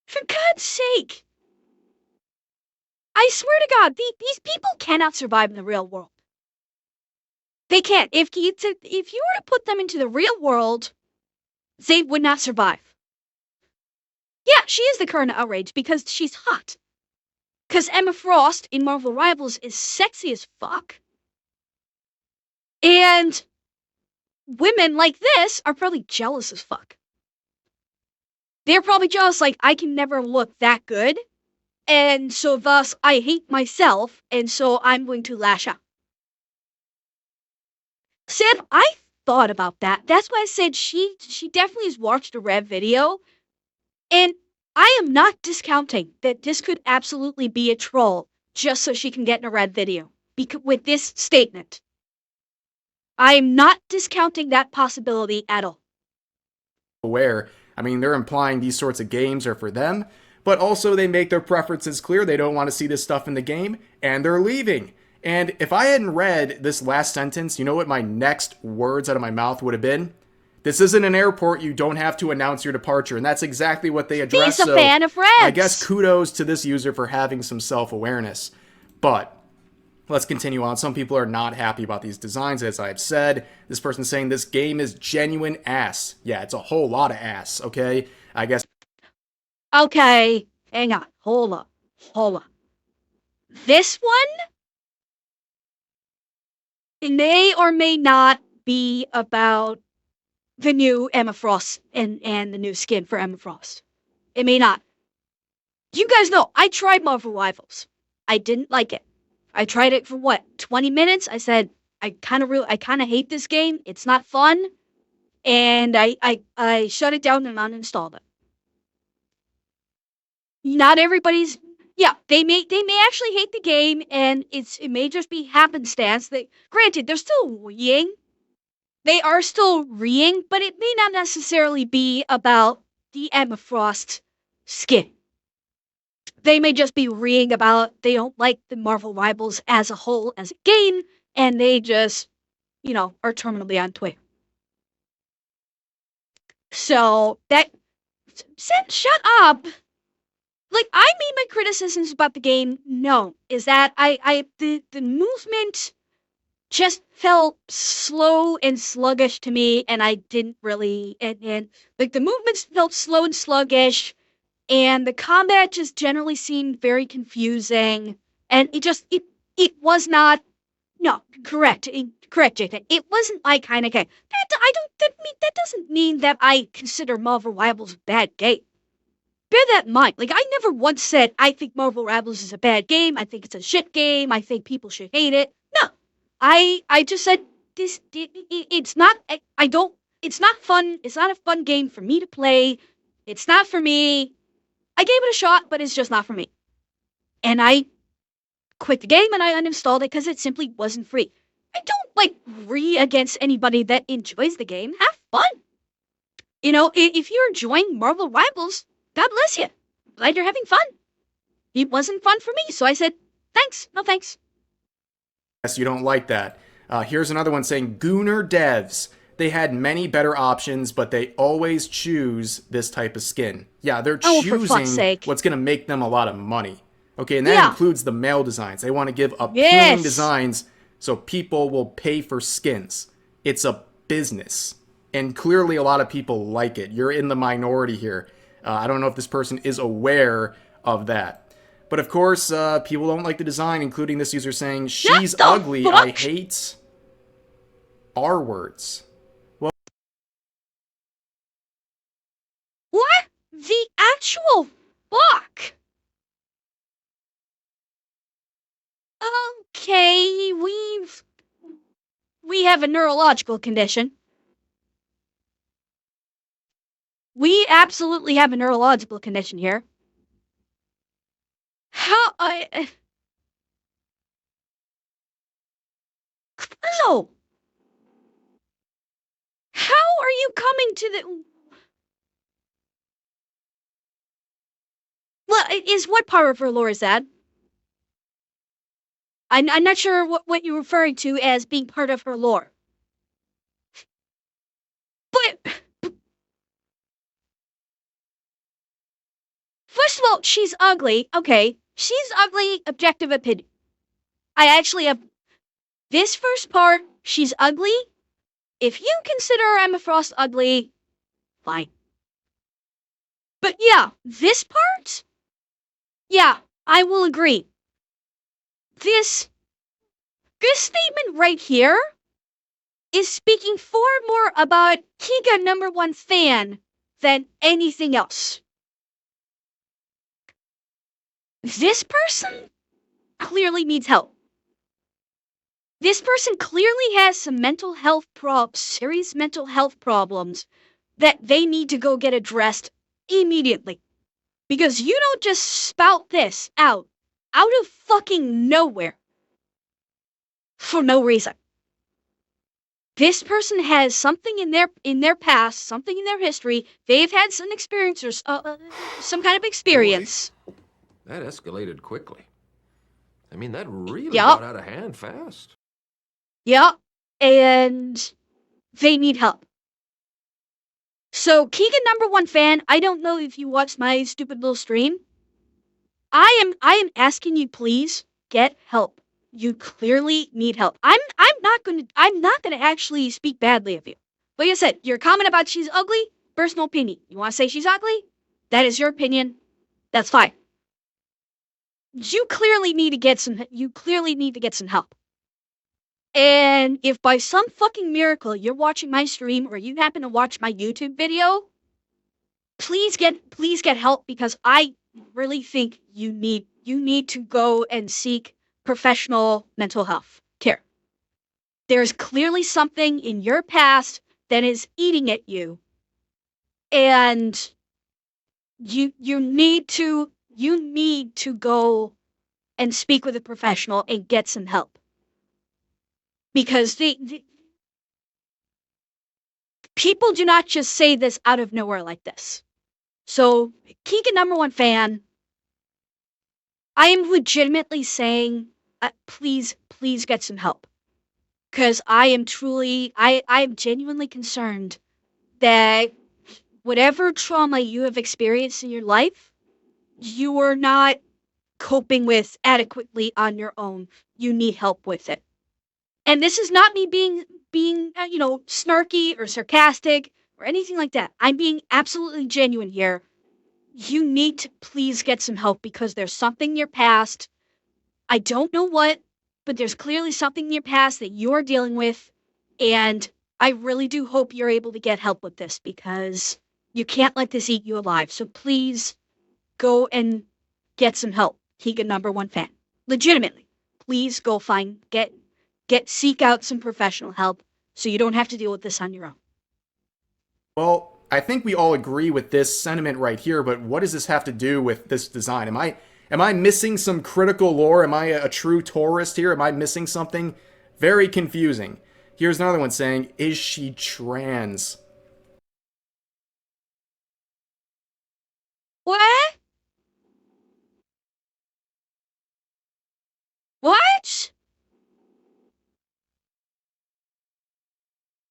For God's sake. I swear to God, these people cannot survive in the real world. They can't. If you were to put them into the real world, they would not survive. Yeah, she is the current outrage because she's hot. Because Emma Frost in Marvel Rivals is sexy as fuck. And women like this are probably jealous as fuck. They're probably jealous, like, I can never look that good. And so thus, I hate myself, and so I'm going to lash out. Sam, I thought about that. That's why I said she definitely has watched a Rev video. And I am not discounting that this could absolutely be a troll just so she can get in a Red video with this statement. I am not discounting that possibility at all.
Aware. I mean, they're implying these sorts of games are for them, but also they make their preferences clear. They don't want to see this stuff in the game, and they're leaving. And if I hadn't read this last sentence, you know what my next words out of my mouth would have been? This isn't an airport. You don't have to announce your departure. And that's exactly what they address.
He's a fan of Reds.
I guess kudos to this user for having some self-awareness. But let's continue on. Some people are not happy about these designs, as I've said. This person's saying this game is genuine ass. Yeah, it's a whole lot of ass, okay? I guess.
Okay, hang on. Hold up. This one may or may not be about the new Emma Frost and the new skin for Emma Frost. It may not. You guys know, I tried Marvel Rivals. I didn't like it. I tried it for 20 minutes? I said, I kind of hate this game. It's not fun. And I shut it down and uninstalled it. Not everybody's, yeah, they may actually hate the game, and it may just be happenstance. Granted, they're still reeing. They are still reeing, but it may not necessarily be about the Emma Frost skin. They may just be reeing about they don't like the Marvel Rivals as a whole, as a game, and they just, are terminally on Twitter. So, Sam, shut up! Like, I made my criticisms about the game known, is that the movement just felt slow and sluggish to me, and I didn't really, and like, the movements felt slow and sluggish, and the combat just generally seemed very confusing, and it was not, no, correct, Jathan, it wasn't my kind of game. That doesn't mean that I consider Marvel Rivals a bad game. Bear that in mind. Like, I never once said, I think Marvel Rivals is a bad game, I think it's a shit game, I think people should hate it. No. I just said, it's not fun, it's not a fun game for me to play, it's not for me. I gave it a shot, but it's just not for me. And I quit the game and I uninstalled it because it simply wasn't free. I don't, re against anybody that enjoys the game. Have fun. If you're enjoying Marvel Rivals, God bless you. Glad you're having fun. It wasn't fun for me, so I said, thanks, no thanks.
Yes, you don't like that. Here's another one saying, Gooner devs. They had many better options, but they always choose this type of skin. Yeah, they're choosing what's going to make them a lot of money. Okay, and that includes the male designs. They want to give appealing designs so people will pay for skins. It's a business. And clearly a lot of people like it. You're in the minority here. I don't know if this person is aware of that. But of course, people don't like the design, including this user saying, she's ugly, I hate R words. Well,
what the actual fuck? Okay, we have a neurological condition. We absolutely have a neurological condition here. No! How are you coming to the... Well, is what part of her lore is that? I'm not sure what you're referring to as being part of her lore. But... First of all, she's ugly. Okay. she's ugly, objective opinion. I actually have this first part, she's ugly. If you consider Emma Frost ugly, fine. But yeah, this part, yeah, I will agree. This statement right here is speaking far more about Kiga #1 fan than anything else. This person clearly needs help. This person clearly has some serious mental health problems that they need to go get addressed immediately. Because you don't just spout this out of fucking nowhere for no reason. This person has something in their past, something in their history. They've had some experience or some kind of experience.
Boy, that escalated quickly. I mean, that really
Yep.
got out of hand fast.
Yeah, and they need help. So, Keegan #1 fan, I don't know if you watched my stupid little stream. I am asking you, please get help. You clearly need help. I'm not gonna actually speak badly of you. Like I said, your comment about she's ugly, personal opinion. You want to say she's ugly? That is your opinion. That's fine. You clearly need to get some help. And if by some fucking miracle you're watching my stream or you happen to watch my YouTube video, please get help, because I really think you need to go and seek professional mental health care. There's clearly something in your past that is eating at you, and you need to go and speak with a professional and get some help. Because people do not just say this out of nowhere like this. So, Keegan #1 fan, I am legitimately saying, please get some help. Because I'm genuinely concerned that whatever trauma you have experienced in your life, you are not coping with adequately on your own. You need help with it. And this is not me being snarky or sarcastic or anything like that. I'm being absolutely genuine here. You need to please get some help, because there's something in your past. I don't know what, but there's clearly something in your past that you're dealing with. And I really do hope you're able to get help with this, because you can't let this eat you alive. So please go and get some help. Keegan #1 fan. Legitimately. Please go seek out some professional help so you don't have to deal with this on your own.
Well, I think we all agree with this sentiment right here, but what does this have to do with this design? Am I missing some critical lore? Am I a true tourist here? Am I missing something? Very confusing. Here's another one saying, is she trans?
What? What?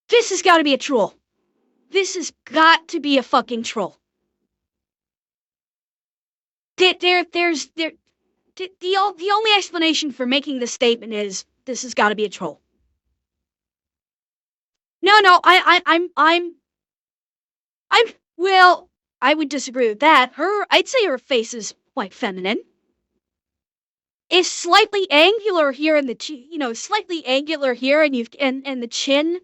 This has got to be a troll. This has got to be a fucking troll. The only explanation for making this statement is this has got to be a troll. No, well, I would disagree with that. I'd say her face is quite feminine. It's slightly angular here in the slightly angular here, and the chin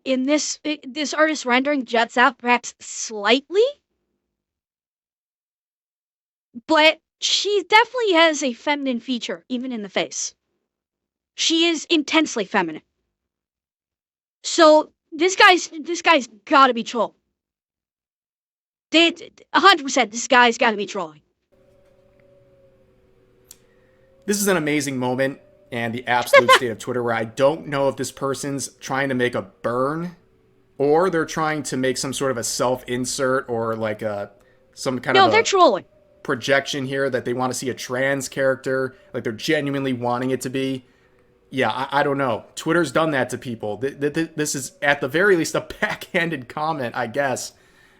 in this artist rendering juts out perhaps slightly. But she definitely has a feminine feature, even in the face. She is intensely feminine. So this guy's gotta be trolling. 100%, this guy's gotta be trolling.
This is an amazing moment and the absolute state of Twitter where I don't know if this person's trying to make a burn or they're trying to make some sort of a self-insert or like some kind of
No, they're trolling.
Projection here that they want to see a trans character, like they're genuinely wanting it to be. Yeah, I don't know. Twitter's done that to people. This is at the very least a backhanded comment, I guess.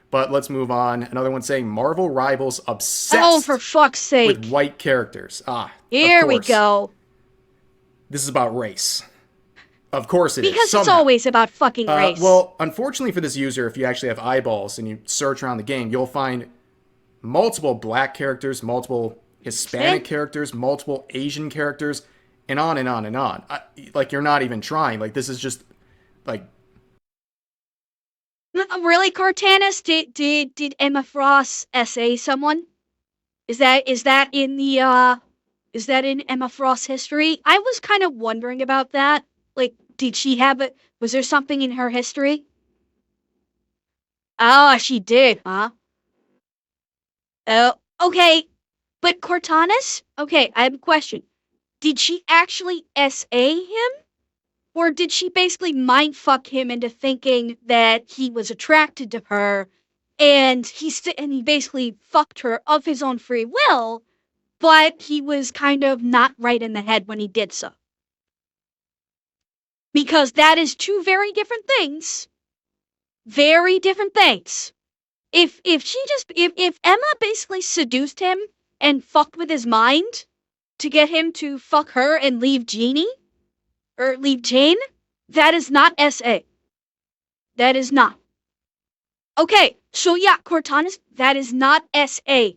But let's move on. Another one saying Marvel Rivals obsessed
Oh, for fuck's sake.
with white characters.
Here
of
we
course.
go.
This is about race. Of course it is.
Because it's
somehow.
always about fucking race.
Well, unfortunately for this user, if you actually have eyeballs and you search around the game, you'll find multiple black characters, multiple Hispanic characters, multiple Asian characters, and on and on and on. Like, you're not even trying. Like, this is just, like...
Really, Cortanus? Did Emma Frost essay someone? Is that in Emma Frost's history? I was kind of wondering about that. Like, did she have it? Was there something in her history? Oh, she did, huh? Oh, okay. But Cortanus? Okay, I have a question. Did she actually SA him? Or did she basically mindfuck him into thinking that he was attracted to her, and he basically fucked her of his own free will, but he was kind of not right in the head when he did so? Because that is two very different things. Very different things. If Emma basically seduced him and fucked with his mind to get him to fuck her and leave Jane, that is not SA. That is not. Okay, so yeah, Cortanus, that is not SA.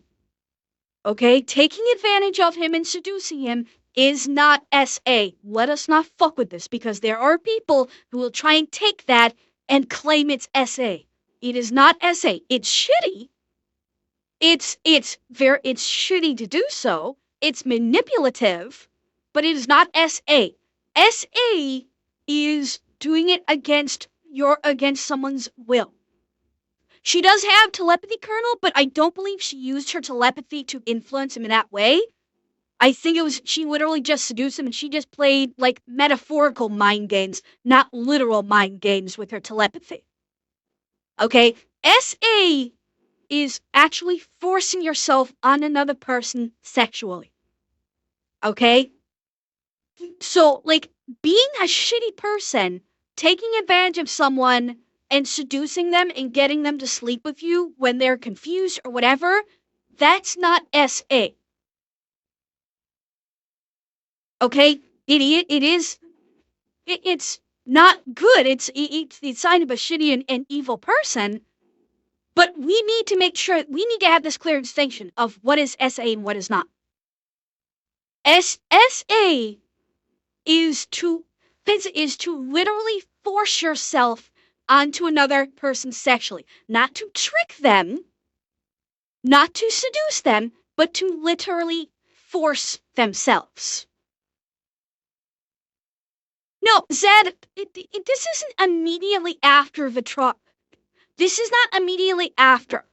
Okay, taking advantage of him and seducing him is not SA. Let us not fuck with this, because there are people who will try and take that and claim it's SA. It is not SA. It's shitty. It's shitty to do so. It's manipulative, but it is not SA. SA is doing it against someone's will. She does have telepathy, Colonel, but I don't believe she used her telepathy to influence him in that way. I think she literally just seduced him, and she just played, like, metaphorical mind games, not literal mind games with her telepathy. Okay? SA is actually forcing yourself on another person sexually. Okay? So, like, being a shitty person, taking advantage of someone and seducing them and getting them to sleep with you when they're confused or whatever, that's not SA. Okay? Idiot, it's not good. It's the sign of a shitty and evil person. But we need to make sure, we need to have this clear distinction of what is SA and what is not. SA is to literally force yourself onto another person sexually. Not to trick them, not to seduce them, but to literally force themselves. No, Zed, this isn't immediately after the trial. This is not immediately after.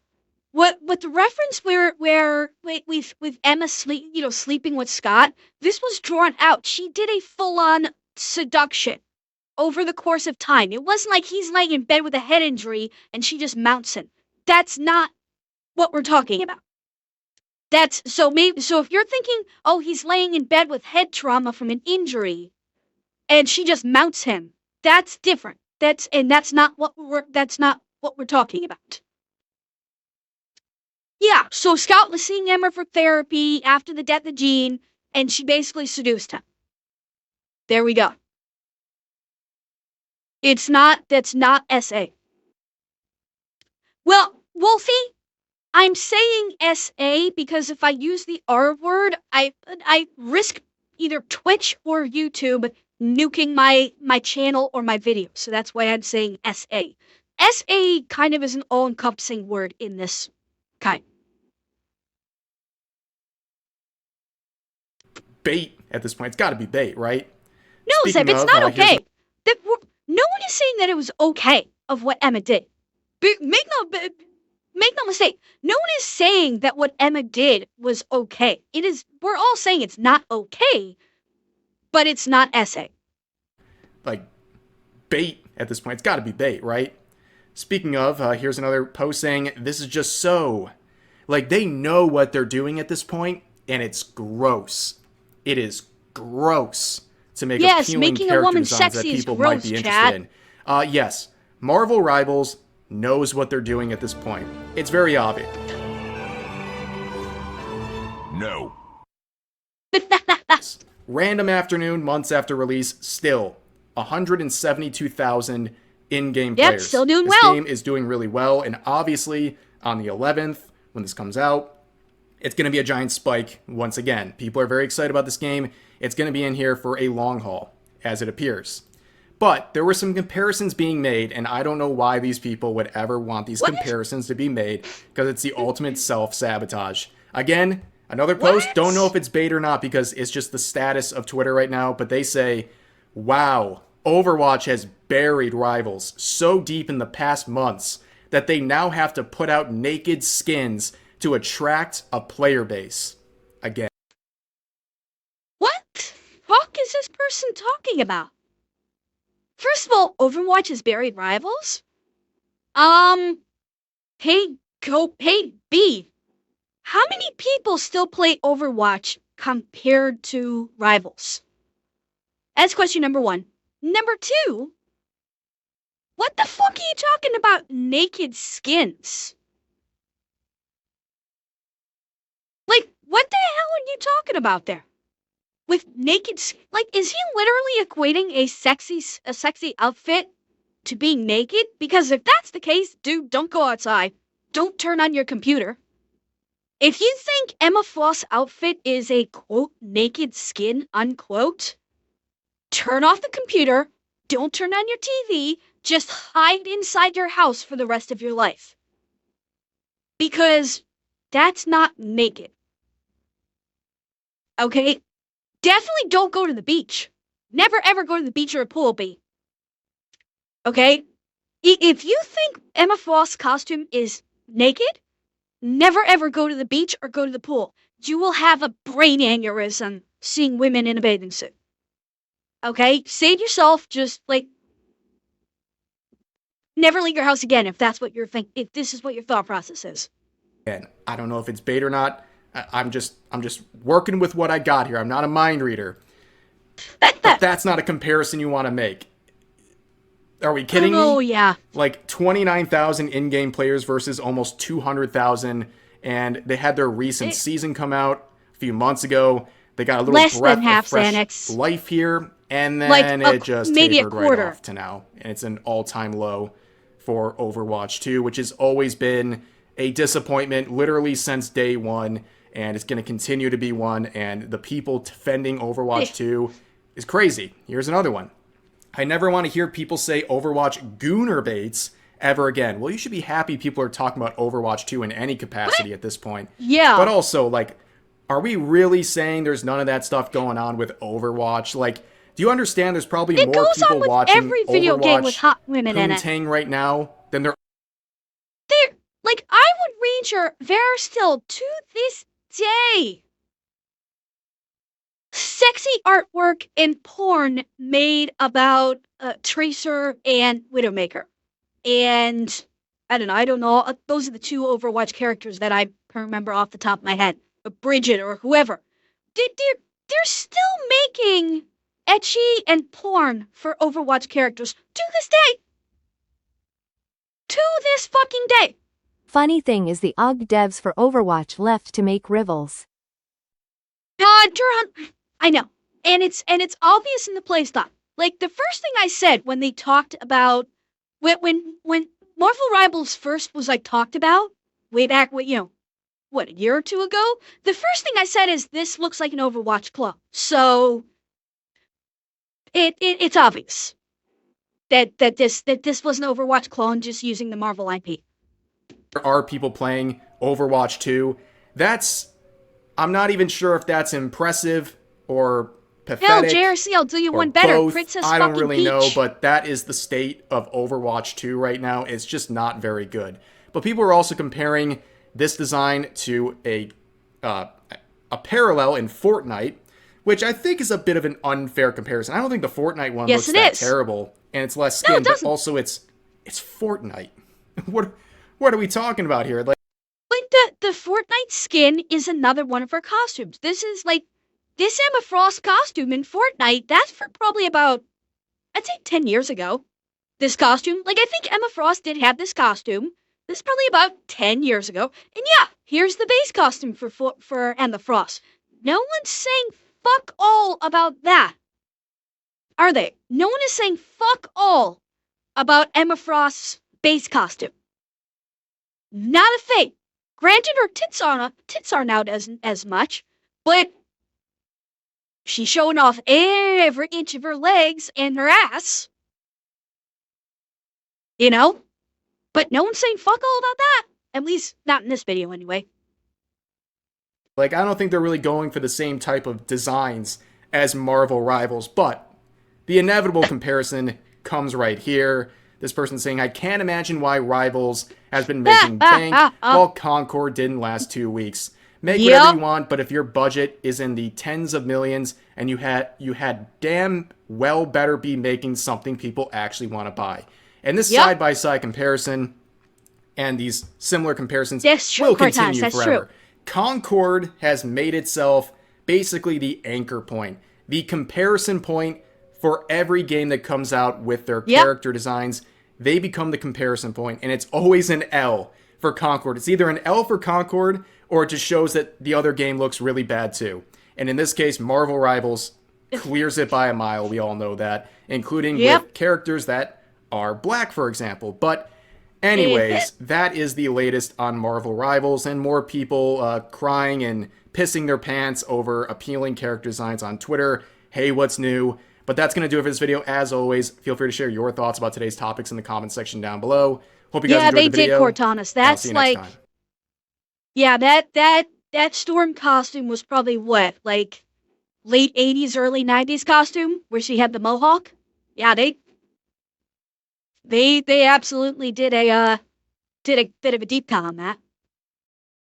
What the reference with Emma sleeping with Scott, this was drawn out. She did a full-on seduction over the course of time. It wasn't like he's laying in bed with a head injury and she just mounts him. That's not what we're talking about. So if you're thinking, oh, he's laying in bed with head trauma from an injury and she just mounts him, that's different. That's not what we're talking about. Yeah, so Scott was seeing Emma for therapy after the death of Jean, and she basically seduced him. There we go. That's not SA. Well, Wolfie, I'm saying SA because if I use the R word, I risk either Twitch or YouTube nuking my channel or my video. So that's why I'm saying SA. SA kind of is an all-encompassing word in this kind.
Bait at this point. It's got to be bait, right?
No, Zeb, it's not okay. No one is saying that it was okay of what Emma did. Make no mistake. No one is saying that what Emma did was okay. It is. We're all saying it's not okay, but it's not SA.
Like, bait at this point. It's got to be bait, right? Speaking of, here's another post saying, this is just so... Like, they know what they're doing at this point, and it's gross. It is gross to make appealing
making
character
a woman
designs that
sexy is
people
gross,
might be interested
Chad.
in. Yes, Marvel Rivals knows what they're doing at this point. It's very obvious.
No.
Random afternoon, months after release, still 172,000 in-game players.
Still doing
this
well.
This game is doing really well, and obviously on the 11th, when this comes out, it's going to be a giant spike once again. People are very excited about this game. It's going to be in here for a long haul, as it appears. But there were some comparisons being made, and I don't know why these people would ever want these comparisons to be made, because it's the ultimate self-sabotage. Again, another post, don't know if it's bait or not, because it's just the status of Twitter right now, but they say, wow, Overwatch has buried Rivals so deep in the past months that they now have to put out naked skins to attract a player base. Again.
What the fuck is this person talking about? First of all, Overwatch has buried Rivals? Hey B, how many people still play Overwatch compared to Rivals? That's question number one. Number two, what the fuck are you talking about naked skins? Like, what the hell are you talking about there? With naked, like, is he literally equating a sexy outfit to being naked? Because if that's the case, dude, don't go outside. Don't turn on your computer. If you think Emma Frost's outfit is a, quote, naked skin, unquote, turn off the computer, don't turn on your TV, just hide inside your house for the rest of your life. Because that's not naked. Okay? Definitely don't go to the beach. Never ever go to the beach or a pool, B. Okay? If you think Emma Frost's costume is naked, never ever go to the beach or go to the pool. You will have a brain aneurysm seeing women in a bathing suit. Okay? Save yourself, just, like, never leave your house again if that's what you're if this is what your thought process is.
And I don't know if it's bait or not. I'm just working with what I got here. I'm not a mind reader. But that's not a comparison you want to make. Are we kidding me?
Oh, yeah.
Like 29,000 in-game players versus almost 200,000, and they had their recent season come out a few months ago. They got a little
less
breath
than half
of fresh
Xanax.
life here, and then
like
it just
maybe
tapered
a quarter.
right off to now. And it's an all-time low for Overwatch 2, which has always been a disappointment literally since day one, and it's going to continue to be one, and the people defending Overwatch 2 is crazy. Here's another one. I never want to hear people say Overwatch gooner baits ever again. Well, you should be happy people are talking about Overwatch 2 in any capacity at this point.
Yeah.
But also, like, are we really saying there's none of that stuff going on with Overwatch? Like, do you understand there's probably more people watching
every video
Overwatch
game with hot women in it.
poontang right now than there.
Like, I would wager there are still, to this day, sexy artwork and porn made about Tracer and Widowmaker. And, I don't know, those are the two Overwatch characters that I can remember off the top of my head. Bridget or whoever. They're still making ecchi and porn for Overwatch characters to this day. To this fucking day.
Funny thing is the OG devs for Overwatch left to make Rivals.
I know. And it's obvious in the playstyle. Like, the first thing I said when they talked about when Marvel Rivals first was like talked about, way back a year or two ago, the first thing I said is this looks like an Overwatch clone. So it's obvious that this was an Overwatch clone just using the Marvel IP.
There are people playing Overwatch 2. I'm not even sure if that's impressive or pathetic.
Hell, JRC, I'll do you one better.
Both.
Princess
I don't
fucking
really
Peach.
know, but that is the state of Overwatch 2 right now. It's just not very good. But people are also comparing this design to a parallel in Fortnite, which I think is a bit of an unfair comparison. I don't think the Fortnite one looks that terrible, and it's less skin, but also it's Fortnite. What are we talking about here? Like
the Fortnite skin is another one of her costumes. This is like this Emma Frost costume in Fortnite. That's for probably about, I'd say, 10 years ago. this costume. Like, I think Emma Frost did have this costume. This is probably about 10 years ago. And yeah, here's the base costume for Emma Frost. No one's saying fuck all about that. Are they? No one is saying fuck all about Emma Frost's base costume. Not a thing. Granted, her tits aren't out as much, but she's showing off every inch of her legs and her ass. You know? But no one's saying fuck all about that. At least not in this video anyway.
Like, I don't think they're really going for the same type of designs as Marvel Rivals, but the inevitable comparison comes right here. This person saying, I can't imagine why Rivals has been making bank while Concord didn't last 2 weeks. Make whatever you want, but if your budget is in the tens of millions and you had damn well better be making something people actually want to buy. And this side-by-side comparison and these similar comparisons will continue forever. True. Concord has made itself basically the anchor point, the comparison point for every game that comes out with their character designs. They become the comparison point, and it's always an L for Concord. It's either an L for Concord, or it just shows that the other game looks really bad too. And in this case, Marvel Rivals clears it by a mile. We all know that, including with characters that are black, for example. But anyways, that is the latest on Marvel Rivals, and more people crying and pissing their pants over appealing character designs on Twitter. Hey, what's new? But that's going to do it for this video. As always, feel free to share your thoughts about today's topics in the comment section down below. Hope you guys enjoyed the video.
Yeah, they did Cortanas. That's like... Yeah, that Storm costume was probably what? Like, late 80s, early 90s costume? Where she had the mohawk? Yeah, they absolutely did a bit of a deep cut on that.